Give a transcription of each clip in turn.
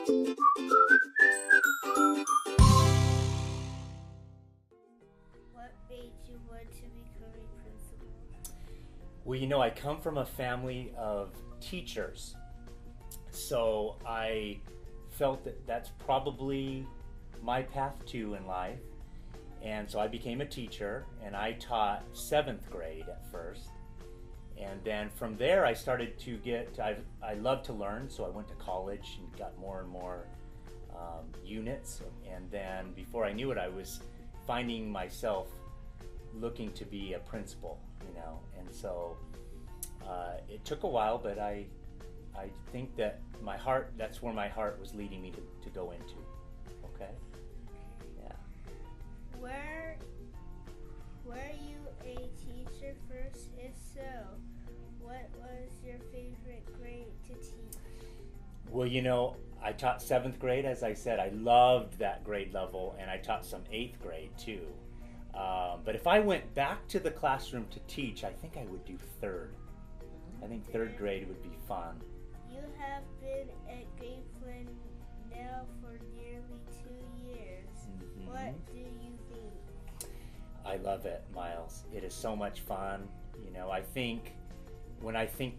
What made you want to become a principal? Well, you know, I come from a family of teachers, so I felt that that's probably my path too in life. And so I became a teacher, and I taught 7th grade at first. And then from there, I started to I love to learn, so I went to college and got more and more units. And then before I knew it, I was finding myself looking to be a principal, you know. And so it took a while, but I think that that's where my heart was leading me to go into. Okay? Yeah. Were you a teacher first? If so, what was your favorite grade to teach? Well, you know, I taught 7th grade, as I said. I loved that grade level, and I taught some 8th grade too. But if I went back to the classroom to teach, I think I would do 3rd. I think 3rd grade would be fun. You have been at Grapeland now for nearly 2 years. Mm-hmm. What do you think? I love it, Miles. It is so much fun. You know, I think when I think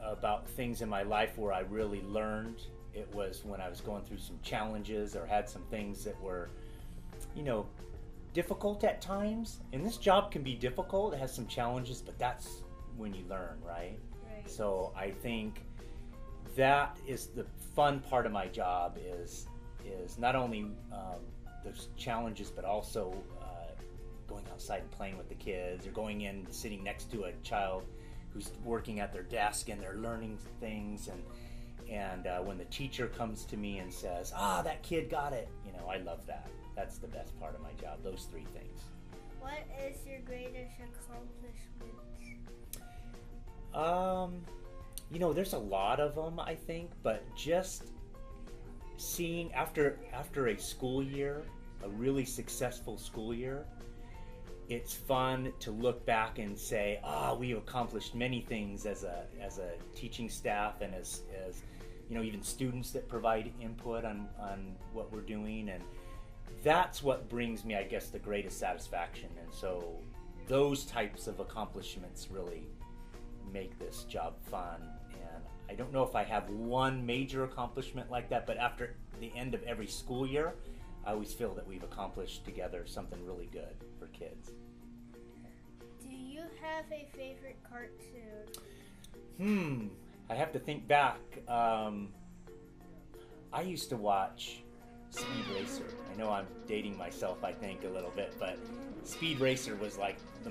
about things in my life where I really learned, it was when I was going through some challenges or had some things that were, you know, difficult at times. And this job can be difficult. It has some challenges, but that's when you learn, right? Right. So I think that is the fun part of my job is not only those challenges, but also going outside and playing with the kids, or going in sitting next to a child who's working at their desk and they're learning things, and when the teacher comes to me and says, that kid got it, you know, I love that. That's the best part of my job, those 3 things. What is your greatest accomplishment? You know, there's a lot of them, I think, but just seeing after a school year, a really successful school year, it's fun to look back and say, we've accomplished many things as a teaching staff, and as you know, even students that provide input on what we're doing, and that's what brings me, I guess, the greatest satisfaction. And so those types of accomplishments really make this job fun. And I don't know if I have one major accomplishment like that, but after the end of every school year, I always feel that we've accomplished together something really good for kids. Do you have a favorite cartoon? I have to think back. I used to watch Speed Racer. I know I'm dating myself, I think, a little bit, but Speed Racer was like the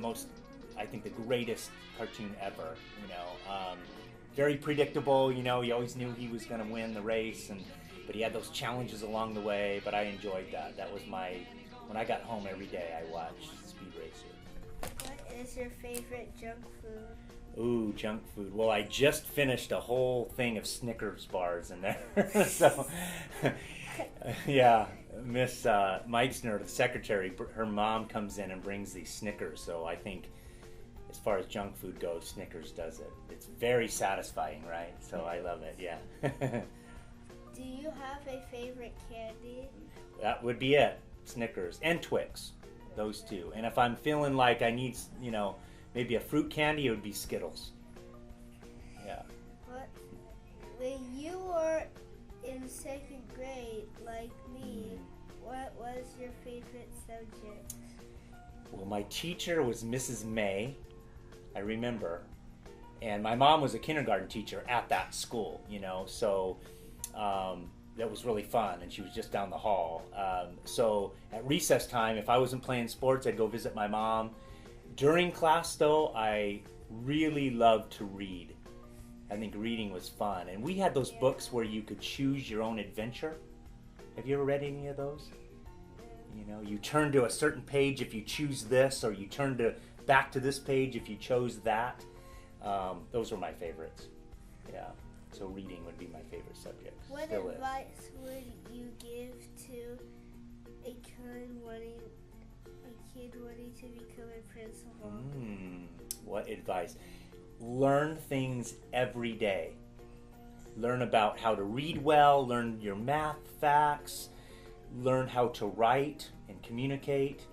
greatest cartoon ever, you know. Very predictable, you know, you always knew he was going to win the race, but he had those challenges along the way, but I enjoyed that. That was when I got home every day, I watched Speed Racer. What is your favorite junk food? Ooh, junk food. Well, I just finished a whole thing of Snickers bars in there. So, yeah, Miss Meigsner, the secretary, her mom comes in and brings these Snickers. So I think as far as junk food goes, Snickers does it. It's very satisfying, right? So I love it, yeah. Do you have a favorite candy? That would be it. Snickers and Twix, those two. And if I'm feeling like I need, you know, maybe a fruit candy, it would be Skittles. Yeah. When you were in 2nd grade, like me, what was your favorite subject? Well, my teacher was Mrs. May, I remember. And my mom was a kindergarten teacher at that school, you know, so that was really fun, and she was just down the hall. So at recess time, if I wasn't playing sports, I'd go visit my mom. During class, though, I really loved to read. I think reading was fun. And we had those books where you could choose your own adventure. Have you ever read any of those? You know, you turn to a certain page if you choose this, or you turn back to this page if you chose that. Those were my favorites. Yeah. So reading would be my favorite subject. What Still advice would you give to a kid wanting to become a principal? What advice? Learn things every day. learn about how to read well, learn your math facts, learn how to write and communicate,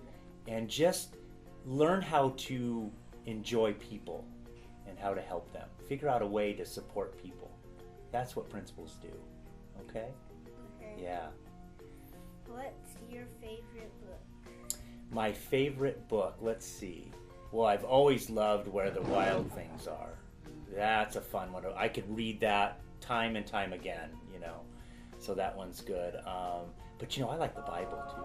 and just learn how to enjoy people and how to help them. Figure out a way to support people. That's what principals do. Okay? Okay. Yeah. What's your favorite book? My favorite book, let's see. Well, I've always loved Where the Wild Things Are. That's a fun one. I could read that time and time again, you know. So that one's good. But you know, I like the Bible too.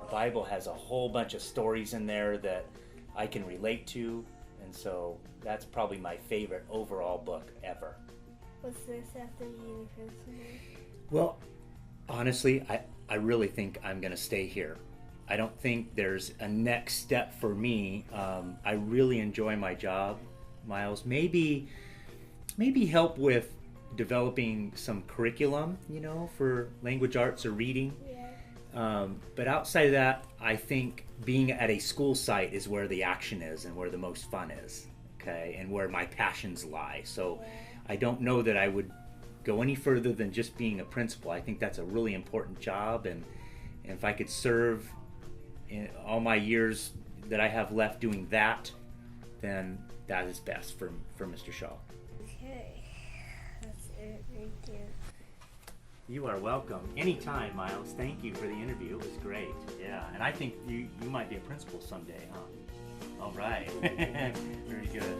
The Bible has a whole bunch of stories in there that I can relate to, and so that's probably my favorite overall book ever. What's this after university? Well, honestly, I really think I'm going to stay here. I don't think there's a next step for me. I really enjoy my job, Miles. Maybe help with developing some curriculum, you know, for language arts or reading. Yeah. But outside of that, I think being at a school site is where the action is and where the most fun is, okay, and where my passions lie. So I don't know that I would go any further than just being a principal. I think that's a really important job, and if I could serve in all my years that I have left doing that, then that is best for Mr. Shaw. Okay. That's it. Thank you. You are welcome. Anytime, Miles. Thank you for the interview. It was great. Yeah, and I think you might be a principal someday, huh? All right. Very good.